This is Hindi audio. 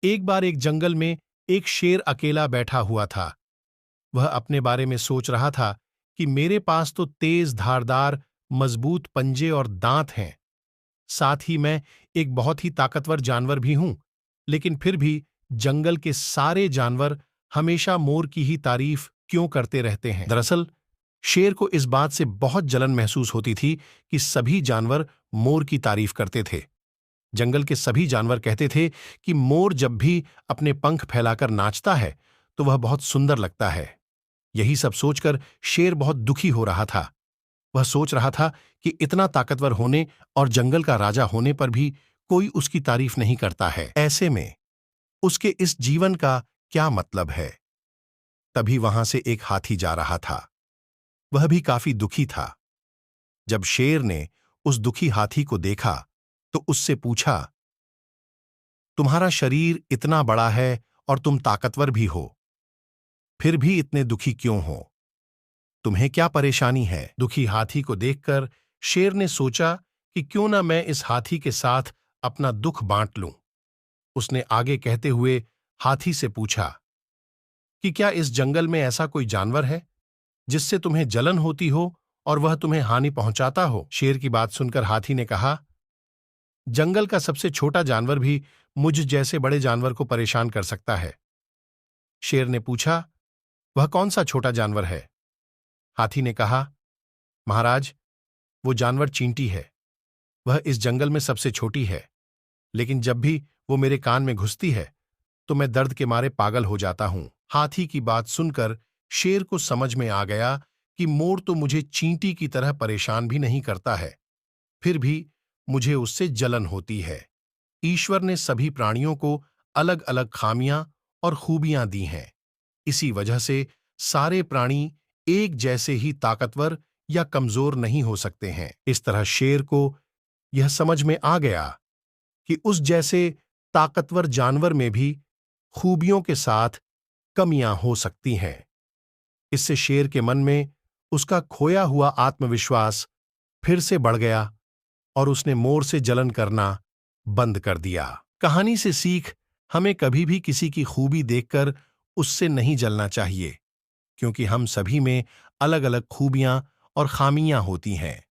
एक बार एक जंगल में एक शेर अकेला बैठा हुआ था। वह अपने बारे में सोच रहा था कि मेरे पास तो तेज धारदार मजबूत पंजे और दांत हैं। साथ ही मैं एक बहुत ही ताकतवर जानवर भी हूं। लेकिन फिर भी जंगल के सारे जानवर हमेशा मोर की ही तारीफ क्यों करते रहते हैं? दरअसल शेर को इस बात से बहुत जलन महसूस होती थी कि सभी जानवर मोर की तारीफ करते थे। जंगल के सभी जानवर कहते थे कि मोर जब भी अपने पंख फैलाकर नाचता है तो वह बहुत सुंदर लगता है। यही सब सोचकर शेर बहुत दुखी हो रहा था। वह सोच रहा था कि इतना ताकतवर होने और जंगल का राजा होने पर भी कोई उसकी तारीफ नहीं करता है। ऐसे में उसके इस जीवन का क्या मतलब है? तभी वहां से एक हाथी जा रहा था। वह भी काफी दुखी था। जब शेर ने उस दुखी हाथी को देखा तो उससे पूछा, तुम्हारा शरीर इतना बड़ा है और तुम ताकतवर भी हो, फिर भी इतने दुखी क्यों हो? तुम्हें क्या परेशानी है? दुखी हाथी को देखकर शेर ने सोचा कि क्यों ना मैं इस हाथी के साथ अपना दुख बांट लूं। उसने आगे कहते हुए हाथी से पूछा कि क्या इस जंगल में ऐसा कोई जानवर है जिससे तुम्हें जलन होती हो और वह तुम्हें हानि पहुंचाता हो? शेर की बात सुनकर हाथी ने कहा, जंगल का सबसे छोटा जानवर भी मुझ जैसे बड़े जानवर को परेशान कर सकता है। शेर ने पूछा, वह कौन सा छोटा जानवर है? हाथी ने कहा, महाराज, वो जानवर चींटी है। वह इस जंगल में सबसे छोटी है, लेकिन जब भी वो मेरे कान में घुसती है तो मैं दर्द के मारे पागल हो जाता हूं। हाथी की बात सुनकर शेर को समझ में आ गया कि मोर तो मुझे चींटी की तरह परेशान भी नहीं करता है, फिर भी मुझे उससे जलन होती है। ईश्वर ने सभी प्राणियों को अलग अलग खामियां और खूबियां दी हैं। इसी वजह से सारे प्राणी एक जैसे ही ताकतवर या कमजोर नहीं हो सकते हैं। इस तरह शेर को यह समझ में आ गया कि उस जैसे ताकतवर जानवर में भी खूबियों के साथ कमियां हो सकती हैं। इससे शेर के मन में उसका खोया हुआ आत्मविश्वास फिर से बढ़ गया और उसने मोर से जलन करना बंद कर दिया। कहानी से सीख, हमें कभी भी किसी की खूबी देखकर उससे नहीं जलना चाहिए, क्योंकि हम सभी में अलग अलग खूबियां और खामियां होती हैं।